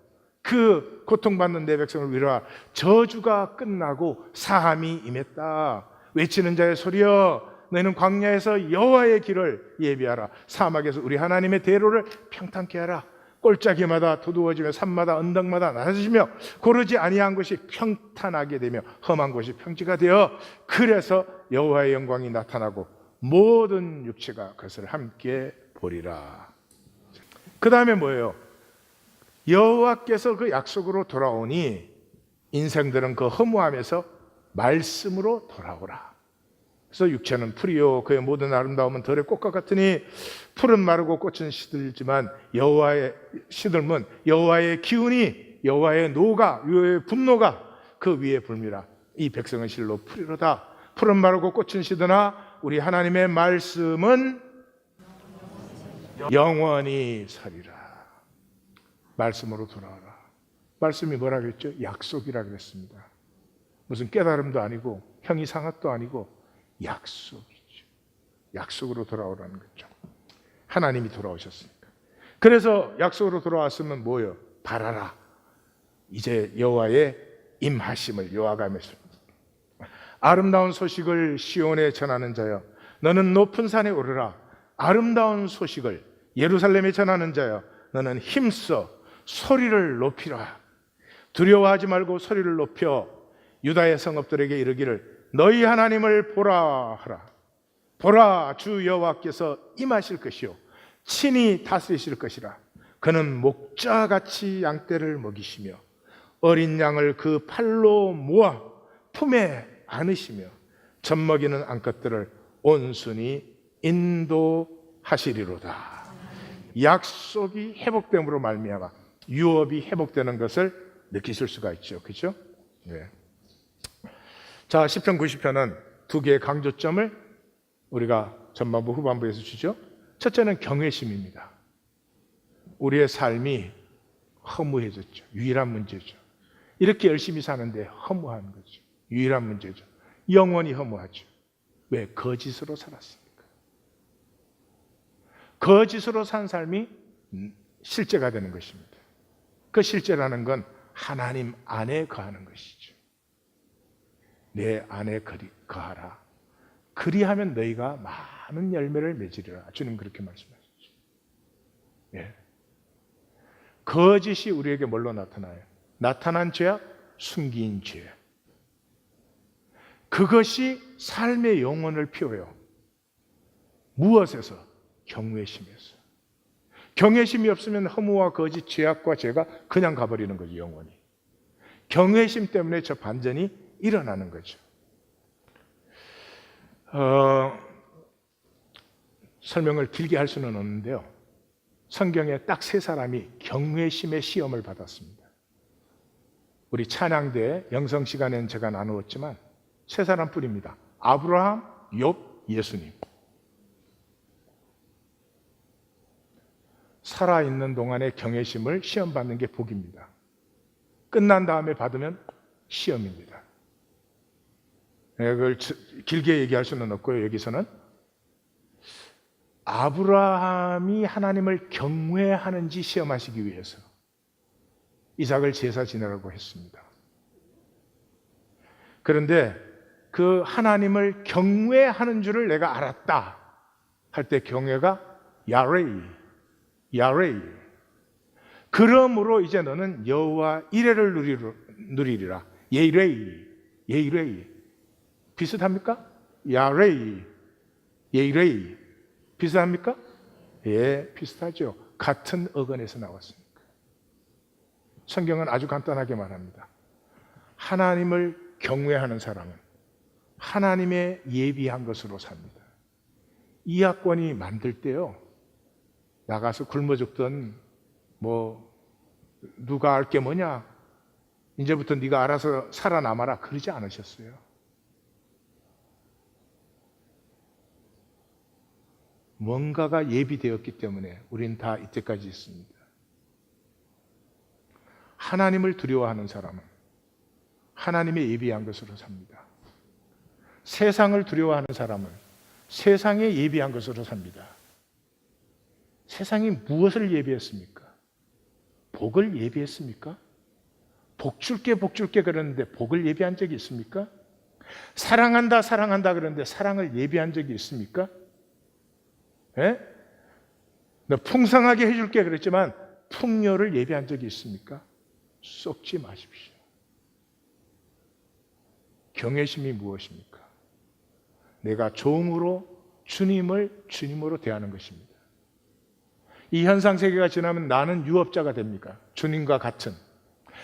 Speaker 1: 그 고통받는 내 백성을 위로하라. 저주가 끝나고 사함이 임했다. 외치는 자의 소리여, 너희는 광야에서 여호와의 길을 예비하라. 사막에서 우리 하나님의 대로를 평탄케 하라. 골짜기마다 두두워지며 산마다 언덕마다 낮아지며 고르지 아니한 곳이 평탄하게 되며 험한 곳이 평지가 되어 그래서 여호와의 영광이 나타나고 모든 육체가 그것을 함께 보리라. 그 다음에 뭐예요? 여호와께서 그 약속으로 돌아오니 인생들은 그 허무함에서 말씀으로 돌아오라. 그래서 육체는 풀이요 그의 모든 아름다움은 들의 꽃과 같으니 풀은 마르고 꽃은 시들지만 여호와의 시들면 여호와의 기운이 여호와의 노가 여호와의 분노가 그 위에 불미라. 이 백성은 실로 풀이로다. 풀은 마르고 꽃은 시드나 우리 하나님의 말씀은 영원히 서리라. 말씀으로 돌아와라. 말씀이 뭐라 그랬죠? 약속이라 그랬습니다. 무슨 깨달음도 아니고 형이상학도 아니고 약속이죠. 약속으로 돌아오라는 거죠. 하나님이 돌아오셨으니까. 그래서 약속으로 돌아왔으면 뭐요? 바라라. 이제 여호와의 임하심을 여호와가 말씀. 아름다운 소식을 시온에 전하는 자여, 너는 높은 산에 오르라. 아름다운 소식을 예루살렘에 전하는 자여, 너는 힘써 소리를 높이라. 두려워하지 말고 소리를 높여 유다의 성읍들에게 이르기를 너희 하나님을 보라 하라. 보라, 주 여호와께서 임하실 것이요 친히 다스리실 것이라. 그는 목자같이 양떼를 먹이시며 어린 양을 그 팔로 모아 품에 안으시며 젖먹이는 암컷들을 온순히 인도하시리로다. 약속이 회복됨으로 말미암아 유업이 회복되는 것을 느끼실 수가 있죠. 그렇죠? 네. 자, 시편 90편은 두 개의 강조점을 우리가 전반부 후반부에서 주죠. 첫째는 경외심입니다. 우리의 삶이 허무해졌죠. 유일한 문제죠. 이렇게 열심히 사는데 허무한 거죠. 유일한 문제죠. 영원히 허무하죠. 왜? 거짓으로 살았으니까. 거짓으로 산 삶이 실제가 되는 것입니다. 그 실제라는 건 하나님 안에 거하는 것이죠. 내 안에 거하라. 그리하면 너희가 많은 열매를 맺으리라. 주님 그렇게 말씀하셨죠. 예. 거짓이 우리에게 뭘로 나타나요? 나타난 죄악, 숨긴 죄. 그것이 삶의 영혼을 피워요. 무엇에서? 경외심에서. 경외심이 없으면 허무와 거짓, 죄악과 죄가 그냥 가버리는 거죠, 영원히. 경외심 때문에 저 반전이 일어나는 거죠. 설명을 길게 할 수는 없는데요. 성경에 딱 세 사람이 경외심의 시험을 받았습니다. 우리 찬양대 영성 시간에는 제가 나누었지만 세 사람뿐입니다. 아브라함, 욥, 예수님. 살아있는 동안에 경외심을 시험받는 게 복입니다. 끝난 다음에 받으면 시험입니다. 그걸 길게 얘기할 수는 없고요. 여기서는 아브라함이 하나님을 경외하는지 시험하시기 위해서 이삭을 제사 지내라고 했습니다. 그런데 그 하나님을 경외하는 줄을 내가 알았다 할 때 경외가 야레이. 그러므로 이제 너는 여호와 이레를 누리리라. 예이레이. 비슷합니까? 야레이. 비슷합니까? 예, 비슷하죠. 같은 어근에서 나왔습니다. 성경은 아주 간단하게 말합니다. 하나님을 경외하는 사람은 하나님의 예비한 것으로 삽니다. 이학권이 만들 때요, 나가서 굶어 죽던 누가 알 게 뭐냐, 이제부터 네가 알아서 살아남아라, 그러지 않으셨어요. 뭔가가 예비되었기 때문에 우린 다 이때까지 있습니다. 하나님을 두려워하는 사람은 하나님의 예비한 것으로 삽니다. 세상을 두려워하는 사람은 세상에 예비한 것으로 삽니다. 세상이 무엇을 예비했습니까? 복을 예비했습니까? 복 줄게 그러는데 복을 예비한 적이 있습니까? 사랑한다 그러는데 사랑을 예비한 적이 있습니까? 예? 너 풍성하게 해줄게 그랬지만 풍요를 예비한 적이 있습니까? 썩지 마십시오. 경외심이 무엇입니까? 내가 종으로 주님을 주님으로 대하는 것입니다. 이 현상 세계가 지나면 나는 유업자가 됩니까? 주님과 같은.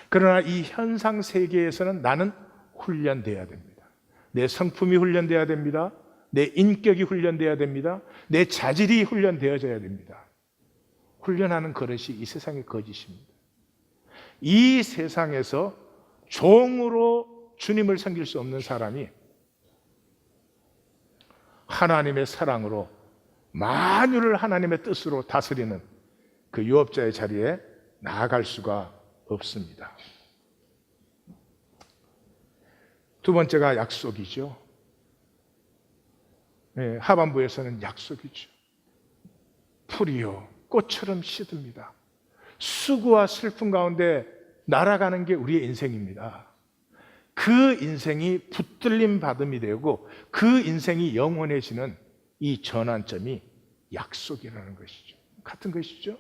Speaker 1: 그러나 이 현상 세계에서는 나는 훈련돼야 됩니다. 내 성품이 훈련돼야 됩니다. 내 인격이 훈련돼야 됩니다. 내 자질이 훈련되어져야 됩니다. 훈련하는 그릇이 이 세상의 거짓입니다. 이 세상에서 종으로 주님을 섬길 수 없는 사람이 하나님의 사랑으로 만유를 하나님의 뜻으로 다스리는 그 유업자의 자리에 나아갈 수가 없습니다. 두 번째가 약속이죠. 네, 하반부에서는 약속이죠. 풀이요, 꽃처럼 시듭니다. 수고와 슬픔 가운데 날아가는 게 우리의 인생입니다. 그 인생이 붙들림 받음이 되고 그 인생이 영원해지는 이 전환점이 약속이라는 것이죠. 같은 것이죠.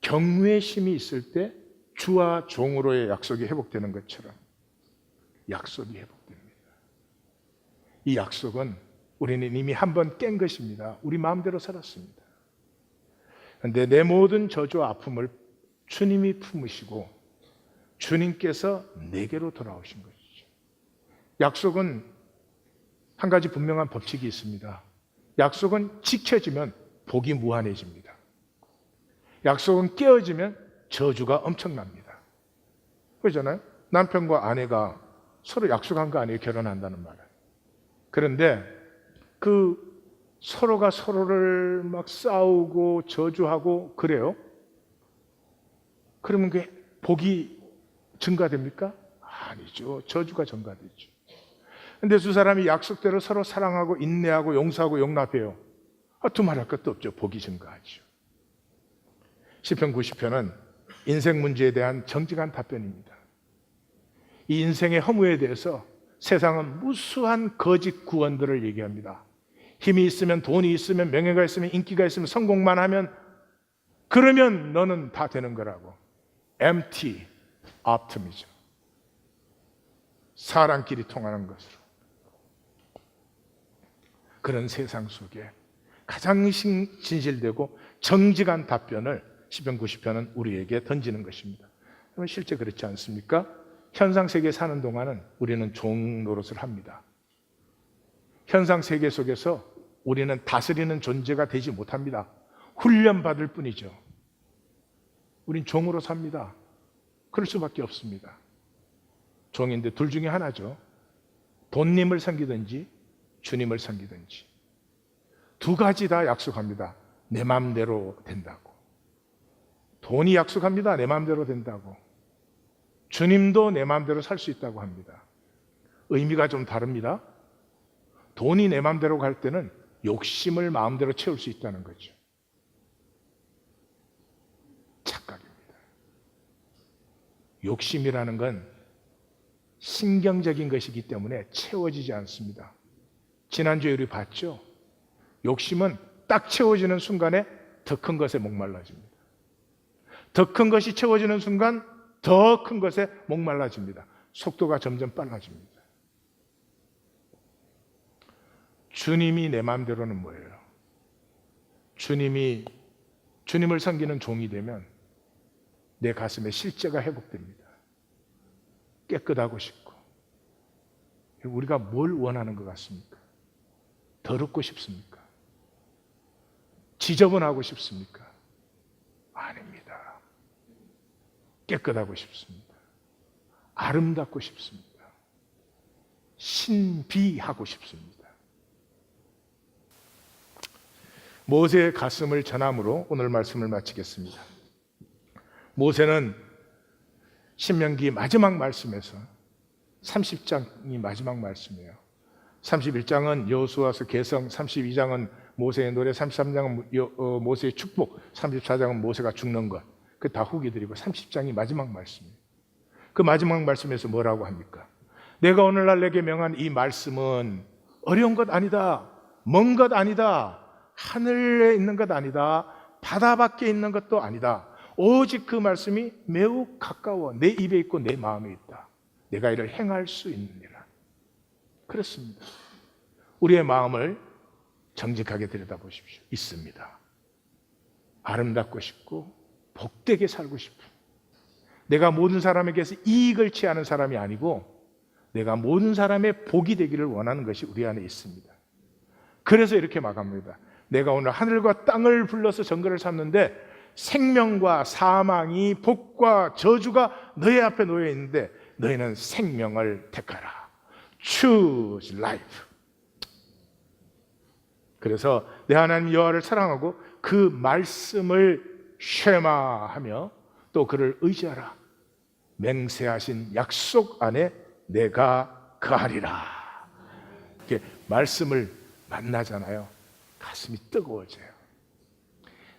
Speaker 1: 경외의 심이 있을 때 주와 종으로의 약속이 회복되는 것처럼 약속이 회복됩니다. 이 약속은 우리는 이미 한 번 깬 것입니다. 우리 마음대로 살았습니다. 그런데 내 모든 저주와 아픔을 주님이 품으시고 주님께서 내게로 돌아오신 것이죠. 약속은 한 가지 분명한 법칙이 있습니다. 약속은 지켜지면 복이 무한해집니다. 약속은 깨어지면 저주가 엄청납니다. 그러잖아요. 남편과 아내가 서로 약속한 거 아니에요? 결혼한다는 말은. 그런데 서로가 서로를 막 싸우고 저주하고 그래요? 그러면 그게 복이 증가됩니까? 아니죠. 저주가 증가되죠. 근데 두 사람이 약속대로 서로 사랑하고 인내하고 용서하고 용납해요. 두말할 것도 없죠. 복이 증가하죠. 시편 90편은 인생 문제에 대한 정직한 답변입니다. 이 인생의 허무에 대해서 세상은 무수한 거짓 구원들을 얘기합니다. 힘이 있으면, 돈이 있으면, 명예가 있으면, 인기가 있으면, 성공만 하면 그러면 너는 다 되는 거라고. empty optimism. 사람끼리 통하는 것으로. 그런 세상 속에 가장 진실되고 정직한 답변을 시편 90편은 우리에게 던지는 것입니다. 그러면 실제 그렇지 않습니까? 현상 세계에 사는 동안은 우리는 종 노릇을 합니다. 현상 세계 속에서 우리는 다스리는 존재가 되지 못합니다. 훈련받을 뿐이죠. 우린 종으로 삽니다. 그럴 수밖에 없습니다. 종인데 둘 중에 하나죠. 돈님을 섬기든지 주님을 섬기든지. 두 가지 다 약속합니다. 내 마음대로 된다고. 돈이 약속합니다. 내 마음대로 된다고. 주님도 내 마음대로 살 수 있다고 합니다. 의미가 좀 다릅니다. 돈이 내 마음대로 갈 때는 욕심을 마음대로 채울 수 있다는 거죠. 착각입니다. 욕심이라는 건 신경적인 것이기 때문에 채워지지 않습니다. 지난주에 우리 봤죠? 욕심은 딱 채워지는 순간에 더 큰 것에 목말라집니다. 더 큰 것이 채워지는 순간 더 큰 것에 목말라집니다. 속도가 점점 빨라집니다. 주님이 내 마음대로는 뭐예요? 주님을 섬기는 종이 되면 내 가슴에 실제가 회복됩니다. 깨끗하고 싶고. 우리가 뭘 원하는 것 같습니까? 더럽고 싶습니까? 지저분하고 싶습니까? 아닙니다. 깨끗하고 싶습니다. 아름답고 싶습니다. 신비하고 싶습니다. 모세의 가슴을 전함으로 오늘 말씀을 마치겠습니다. 모세는 신명기 마지막 말씀에서 30장이 마지막 말씀이에요. 31장은 여호수아서 계성, 32장은 모세의 노래, 33장은 모세의 축복, 34장은 모세가 죽는 것. 그 다 후기들이고 30장이 마지막 말씀이에요. 그 마지막 말씀에서 뭐라고 합니까? 내가 오늘날 내게 명한 이 말씀은 어려운 것 아니다. 먼 것 아니다. 하늘에 있는 것 아니다. 바다 밖에 있는 것도 아니다. 오직 그 말씀이 매우 가까워 내 입에 있고 내 마음에 있다. 내가 이를 행할 수 있느니라. 그렇습니다. 우리의 마음을 정직하게 들여다보십시오. 있습니다. 아름답고 싶고 복되게 살고 싶은, 내가 모든 사람에게서 이익을 취하는 사람이 아니고 내가 모든 사람의 복이 되기를 원하는 것이 우리 안에 있습니다. 그래서 이렇게 마감합니다. 내가 오늘 하늘과 땅을 불러서 정결을 삼는데 생명과 사망이, 복과 저주가 너희 앞에 놓여 있는데 너희는 생명을 택하라. Choose life. 그래서 내 하나님 여호와를 사랑하고 그 말씀을 쉐마하며 또 그를 의지하라. 맹세하신 약속 안에 내가 거하리라. 이렇게 말씀을 만나잖아요. 가슴이 뜨거워져요.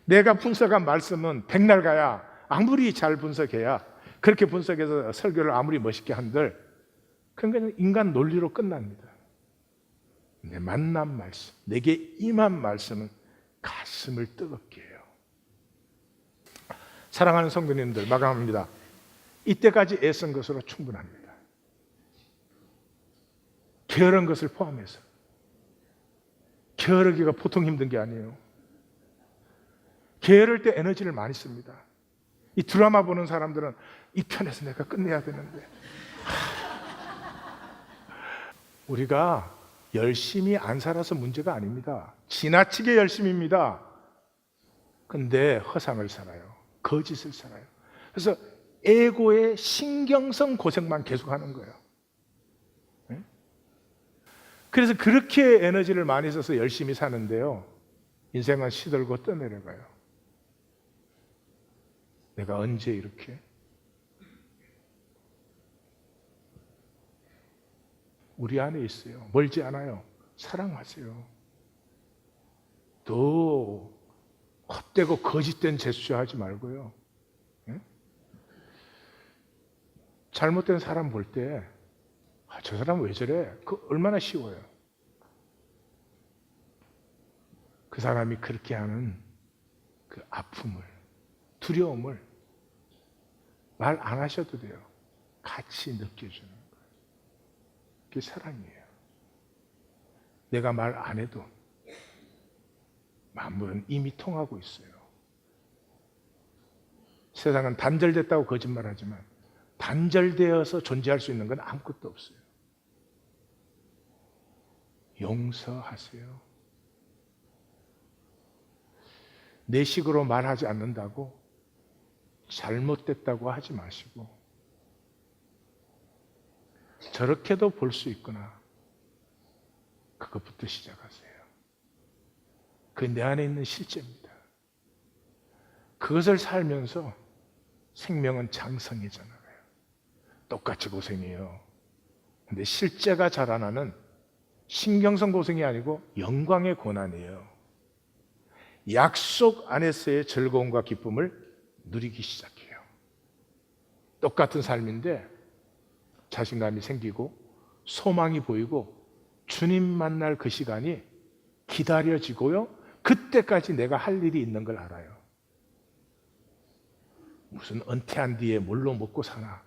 Speaker 1: 내가 분석한 말씀은 백날 가야 아무리 잘 분석해야 그렇게 분석해서 설교를 아무리 멋있게 한들 그건 인간 논리로 끝납니다. 내 만난 말씀, 내게 임한 말씀은 가슴을 뜨겁게 해요. 사랑하는 성도님들, 마감합니다. 이때까지 애쓴 것으로 충분합니다. 게으른 것을 포함해서. 게으르기가 보통 힘든 게 아니에요. 게으를 때 에너지를 많이 씁니다. 이 드라마 보는 사람들은 이 편에서 내가 끝내야 되는데, 우리가 열심히 안 살아서 문제가 아닙니다. 지나치게 열심입니다. 근데 허상을 살아요. 거짓을 살아요. 그래서 에고의 신경성 고생만 계속하는 거예요. 그래서 그렇게 에너지를 많이 써서 열심히 사는데요, 인생은 시들고 떠내려가요. 내가 언제 이렇게? 우리 안에 있어요. 멀지 않아요. 사랑하세요. 또 헛되고 거짓된 제스처 하지 말고요. 잘못된 사람 볼 때 저 사람 왜 저래? 그 얼마나 쉬워요. 그 사람이 그렇게 하는 그 아픔을, 두려움을 말 안 하셔도 돼요. 같이 느껴주는 거예요. 그게 사랑이에요. 내가 말 안 해도 만물은 이미 통하고 있어요. 세상은 단절됐다고 거짓말하지만 단절되어서 존재할 수 있는 건 아무것도 없어요. 용서하세요. 내 식으로 말하지 않는다고 잘못됐다고 하지 마시고, 저렇게도 볼 수 있구나, 그것부터 시작하세요. 그게 내 안에 있는 실제입니다. 그것을 살면서 생명은 장성해져 나가요. 똑같이 고생해요. 근데 실제가 자라나는 신경성 고생이 아니고 영광의 고난이에요. 약속 안에서의 즐거움과 기쁨을 누리기 시작해요. 똑같은 삶인데 자신감이 생기고 소망이 보이고 주님 만날 그 시간이 기다려지고요, 그때까지 내가 할 일이 있는 걸 알아요. 무슨 은퇴한 뒤에 뭘로 먹고 사나,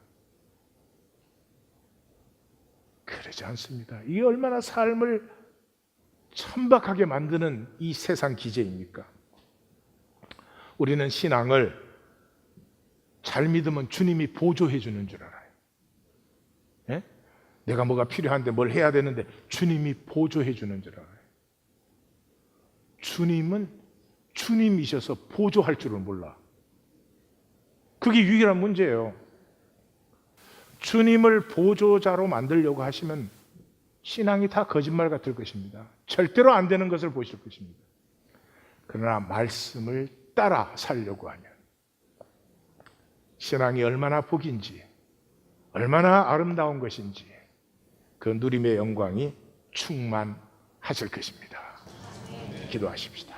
Speaker 1: 그러지 않습니다. 이게 얼마나 삶을 천박하게 만드는 이 세상 기제입니까? 우리는 신앙을 잘 믿으면 주님이 보조해 주는 줄 알아요. 예? 내가 뭐가 필요한데 뭘 해야 되는데 주님이 보조해 주는 줄 알아요. 주님은 주님이셔서 보조할 줄을 몰라. 그게 유일한 문제예요. 주님을 보조자로 만들려고 하시면 신앙이 다 거짓말 같을 것입니다. 절대로 안 되는 것을 보실 것입니다. 그러나 말씀을 따라 살려고 하면 신앙이 얼마나 복인지, 얼마나 아름다운 것인지 그 누림의 영광이 충만하실 것입니다. 기도하십시다.